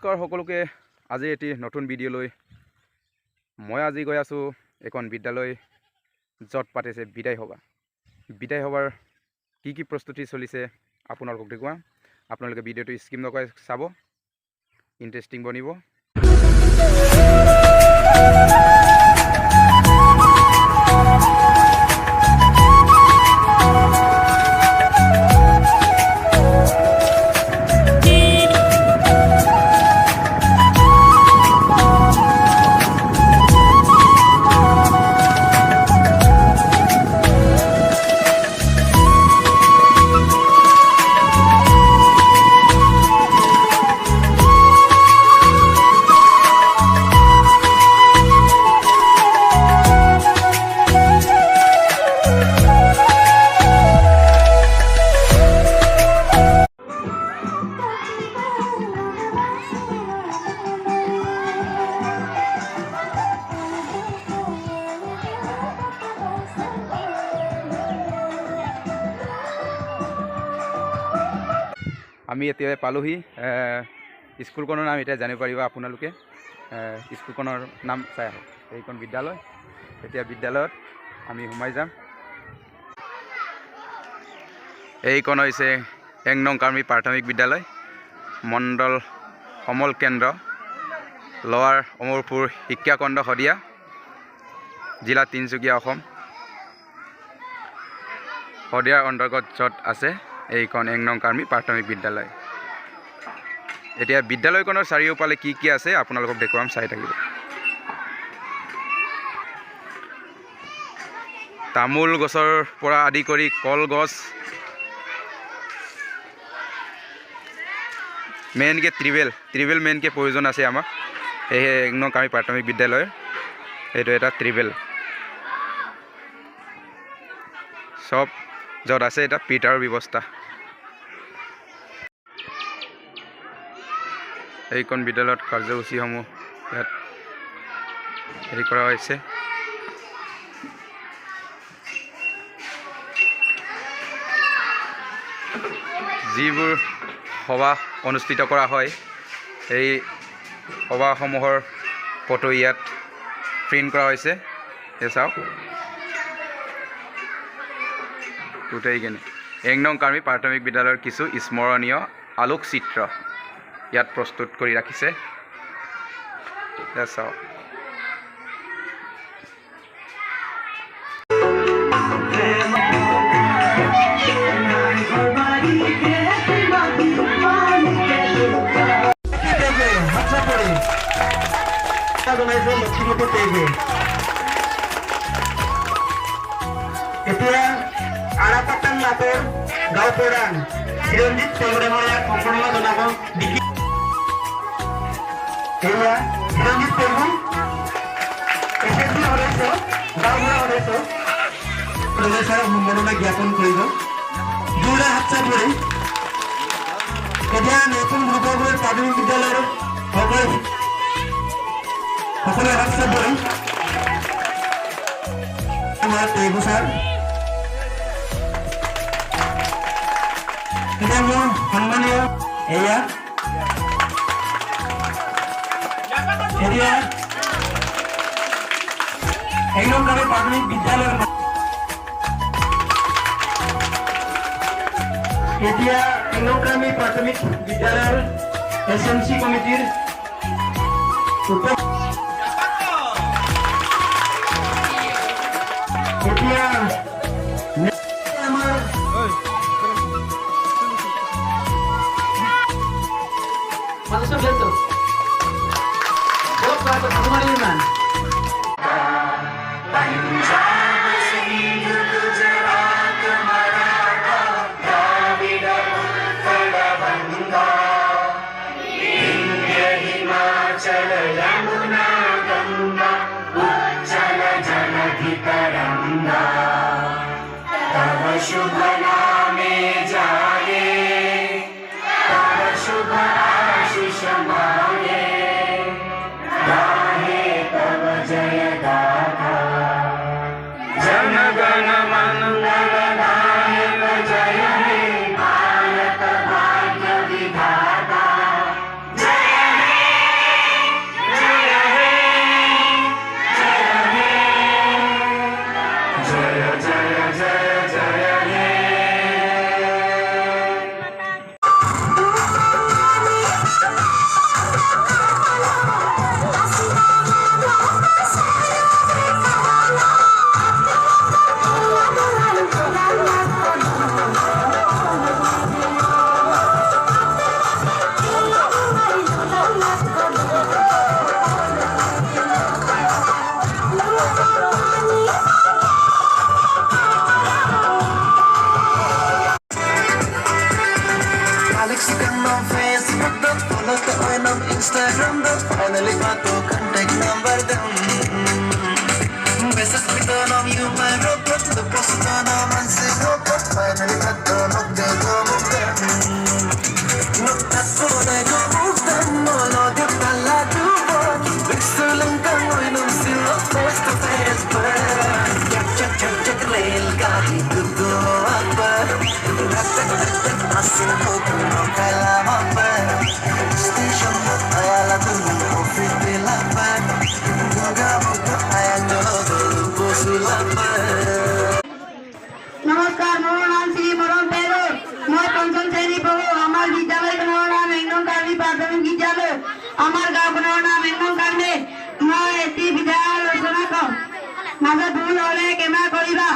নমস্কাৰ সকলোকে আজি এটি নতুন ভিডিঅ' লৈ মই আজি গৈ আছো এখন বিদ্যালয় য'ত পাতিছে বিদায় সভাৰ কি প্ৰস্তুতি চলিছে আপোনালোকক দেখুৱাম আপোনালোকে ভিডিঅ'টো স্কিপ নকৰি চাব ইন্টাৰেষ্টিং বনিব আমি এতিয়া পালোহি স্কুলখনৰ নাম এতিয়া জানিব পাৰিব আপোনালোকে স্কুলখনৰ নাম চাই আহক এইখন বিদ্যালয় এতিয়া বিদ্যালয়ত আমি সোমাই যাম এইখন হৈছে 1 নং কাৰ্মি প্ৰাথমিক বিদ্যালয় মণ্ডল সমল কেন্দ্ৰ লোৱাৰ অমৰপুৰ শিক্ষাখণ্ড শদিয়া জিলা তিনিচুকীয়া অসম শদিয়াৰ অন্তৰ্গত য'ত আছে এইখন 1 নং কাৰ্মি প্ৰাথমিক বিদ্যালয় এতিয়া বিদ্যালয়খনৰ চাৰিওফালে কি আছে আপোনালোকক দেখুৱাম চাই থাকিব তামোল গছৰ পৰা আদি কৰি কলগছ মেইনকে ত্ৰিবেল মেইনকে প্ৰয়োজন আছে আমাক এই 1 নং কাৰ্মি প্ৰাথমিক বিদ্যালয়ৰ এইটো এটা ত্ৰিবেল সব য'ত আছে এটা পিটাৰৰ ব্যৱস্থা এইখন বিদ্যালয়ত কাৰ্যসূচীসমূহ ইয়াত হেৰি কৰা হৈছে যিবোৰ সভা অনুষ্ঠিত কৰা হয় এই সভাসমূহৰ ফটো ইয়াত প্ৰিণ্ট কৰা হৈছে এই চাওক গোটেইখিনি 1 নং কাৰ্মি প্ৰাথমিক বিদ্যালয়ৰ কিছু স্মৰণীয় আলোকচিত্ৰ ইয়াত প্ৰস্তুত কৰি ৰাখিছে চাওক এতিয়া আৰাপাটন নাটৰ গাঁও প্ৰধান চিৰঞ্জিত পেগুৰে সম্পূৰ্ণ জনাব এয়া চিৰঞ্জিত পেগু এসএসসি সদস্য গাঁওবুঢ়া সদস্য প্ৰফেচাৰ সম্বৰ্ধনা জ্ঞাপন কৰিব দুটা হাত চাপ ধৰি এতিয়া নতুন গ্ৰুপৰ প্ৰাথমিক বিদ্যালয়ৰ সকলোৱে হাত চাপ ধৰি আমাৰ পেগু ছাৰ এতিয়া মোৰ সন্মানীয় এয়া এতিয়া 1 নং কাৰ্মি প্ৰাথমিক বিদ্যালয়ৰ এতিয়া 1 নং কাৰ্মি প্ৰাথমিক বিদ্যালয়ৰ এছএমচি কমিটিৰ এতিয়া আমাৰ Masuk betul. Jawab apa teman Iman? शुभ नामे जाए तब शुभ आशीष मांगे गाहे तब जय गाथा जन गण मन नायक जय हे भारत भाग्य विधाता जय हे Alex kan on Facebook the follow the on Instagram the finally got to contact number them message with on you my robot the post on man say robot finally got to knock the door of them knock the door they go move them no no the pala do big Lanka when I'm still face to face but check rail gahi do akbar Asin ko no kailangan pa Station mo ayala tulong ko fitilapan Duga mo ko ayan jolo pusulapan নমস্কার, মোর নাম শ্রী মরণ পেরো। মই পঞ্চম শ্রেণী পড়ো। আমার বিদ্যালয়ের নাম একদম কার্মি প্রাথমিক বিদ্যালয়। আমার গাঁওখনৰ নাম একদম কাৰ্মে। মই এটি বিদ্যালয় আলোচনা কম। মাজত ভুল হলে ক্ষমা কৰিবা।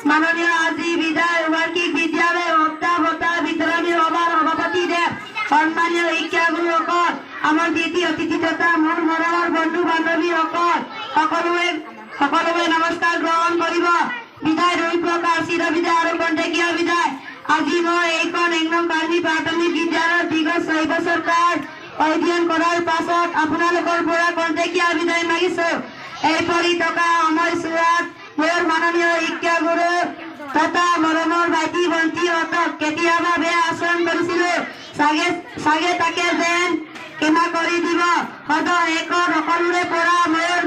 মাননীয় আজি বিদায় বাৰ্ষিক বিদ্যালয় সপ্তাহ বঁটা বিতৰণী সভাৰ সভাপতি দেৱ, সন্মানীয় শিক্ষাগুৰুসকল, আমাৰ দ্বিতীয় অতিথি তথা মোৰ মৰমৰ বন্ধু বান্ধৱীসকল, সকলোৱে নমস্কাৰ গ্ৰহণ কৰিব। বিদায় দুই প্ৰকাৰ, চিৰ বিদায় আৰু খন্তেকীয়া বিদায়। আজি মই এইখন একদম কাৰ্মি প্ৰাথমিক বিদ্যালয়ত দীৰ্ঘ 6 বছৰ কাল অধ্যয়ন কৰাৰ পাছত আপোনালোকৰ পৰা খন্তেকীয়া বিদায় মাগিছো। এইপৰি থকা সময়ছোৱাত মোৰ মাননীয় শিক্ষাগুৰু তথা মৰমৰ ভাইটি ভণ্টিহঁতক কেতিয়াবা বেয়া আচৰণ কৰিছিলো, চাগে তাকে যেন ক্ষমা কৰি দিব। সদয় একত সকলোৰে পৰা মোৰ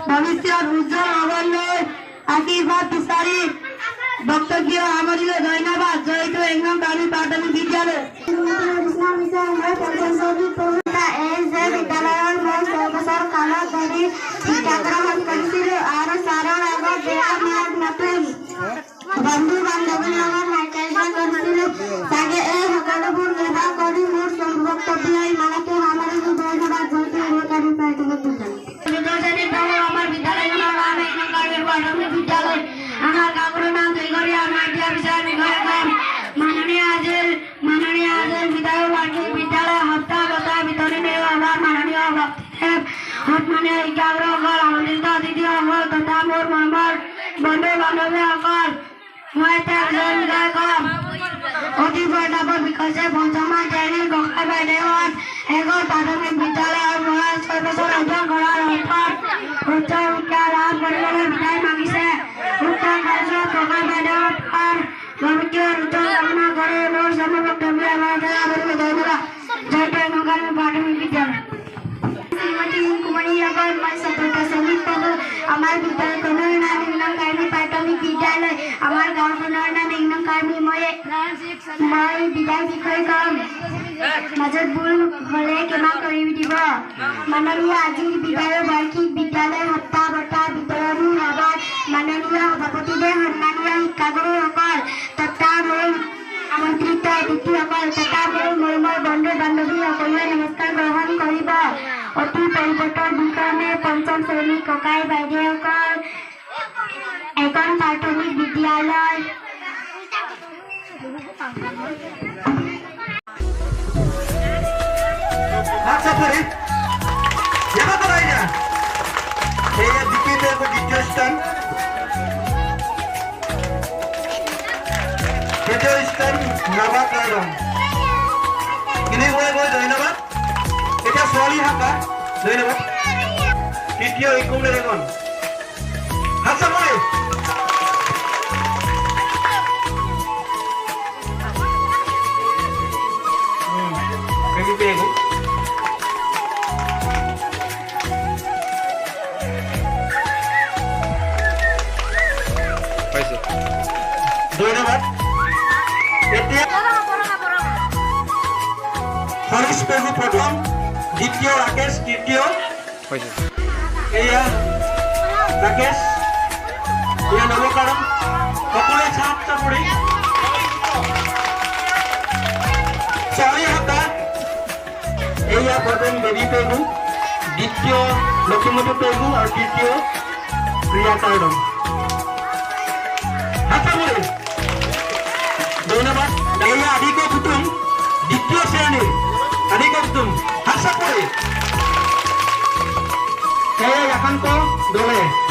ভৱিষ্যত উজ্জ্বল হ'বলৈ আশীৰ্বাদ বিচাৰি বক্তব্য সামৰিলো। ধন্যবাদ। জয়টো একদম কাৰ্মি প্ৰাথমিক বিদ্যালয়। বিদ্যালয়ৰ মই 6 বছৰ কালত ধৰি শিক্ষাগ্ৰহণ কৰিছিলো আৰু ছাৰৰ আগত বেয়া মাত নতুন বন্ধু বান্ধৱীৰ লগত হাইকাইজন কৰিছিলো। চাগে এই সকলোবোৰ ব্যৱহাৰ কৰি মোৰ বক্তব্য ইমানতে সামৰিলো। ধন্যবাদ। জয়টো কাৰ্মি প্ৰাথমিক বিদ্যালয়। আমাৰ বিদ্যালয়খনৰ নাম একদম কাৰ্মি প্ৰাথমিক বিদ্যালয়। আমাৰ গাঁৱৰ নাম জয়গৰীয়া। আমাৰ এতিয়া বিচাৰ বিষয়ে কম। মাননীয় আজিৰ বিদায় বাৰ্ষিক বিদ্যালয় সপ্তাহ বঁটা বিতৰণী সভাৰ মাননীয় বক্তব্য সন্মানীয় শিক্ষাগুৰুসকল, আমন্ত্ৰিত অতিথিসকল তথা মোৰ মৰমৰ বন্ধু বান্ধৱীসকল, মই এটা বিষয়ে কম। অতি পৰিতাপৰ বিষয় যে পঞ্চম শ্ৰেণীৰ গোসাঁই বাইদেউহঁত এখন প্ৰাথমিক বিদ্যালয়ৰ পৰা 6 বছৰ অধ্যয়ন কৰাৰ অৰ্থত উচ্চ শিক্ষা লাভ কৰিবলৈ বিদায় মাগিছে। উক্ত কাৰ্যত গোসাঁই বাইদেউহঁতৰ ভৱিষ্যত উজ্জ্বল কামনা কৰি মোৰ চমু বক্তব্য ধন্যবাদ। জয়টো কাৰ্মি প্ৰাথমিক বিদ্যালয়। শ্ৰীমতী কুমাৰীসকল, মই 4ৰ্থ শ্ৰেণীত পঢ়ো। আমাৰ বিদ্যালয়খনৰ নাম একদম কাৰ্মি প্ৰাথমিক বিদ্যালয়। আমাৰ গাঁওখনৰ নাম একদম কাৰ্মি। মই বিদায় বিষয়ে কম। মাজত ভুল হলে ক্ষমা কৰি দিব। মাননীয় আজিৰ বিদায় বাৰ্ষিক বিদ্যালয় সপ্তাহ বঁটা বিতৰণী সভাৰ মাননীয় সভাপতিদেৱ, সন্মানীয় শিক্ষাগুৰুসকল তথা মোৰ আমন্ত্ৰিত অতিথিসকল তথা মোৰ মৰমৰ বন্ধু বান্ধৱী সকলোৱে নমস্কাৰ গ্ৰহণ কৰিব। অতি পৰিৱৰ্তন বিক্ৰমে পঞ্চম শ্ৰেণী ককাই বাইদেউসকল, এখন প্ৰাথমিক বিদ্যালয় আচ্ছা পরে এবার তো রাই না এই দ্বিতীয় দ্বিতীয় স্থান তৃতীয় স্থান নবাকারণ কিনে গৈ ধন্যবাদ। এতিয়া ছোৱালী হাকা ধন্যবাদ। তৃতীয় ইকুমের এখন আচ্ছা পরে পেয়ে ধন্যবাদ। এতিয়া হরিশ পেগু প্রথম, দ্বিতীয় রাকেশ, তৃতীয় এয়া রাকেশ ইয়াৰ নৱকাৰক সকলোৱে চাপ চাপৰি ছোৱালী হাতা এয়া প্ৰথম বেবী পেগু দ্বিতীয় লক্ষ্মীমতী পেগু আৰু তৃতীয় প্ৰিয়া কাৰ্ডন হাতামুৰি ধন্যবাদ এয়া আদিক কুটুম দ্বিতীয় শ্ৰেণীৰ আদিক কুটুম হাত চাপৰি এয়া একান্ত দলে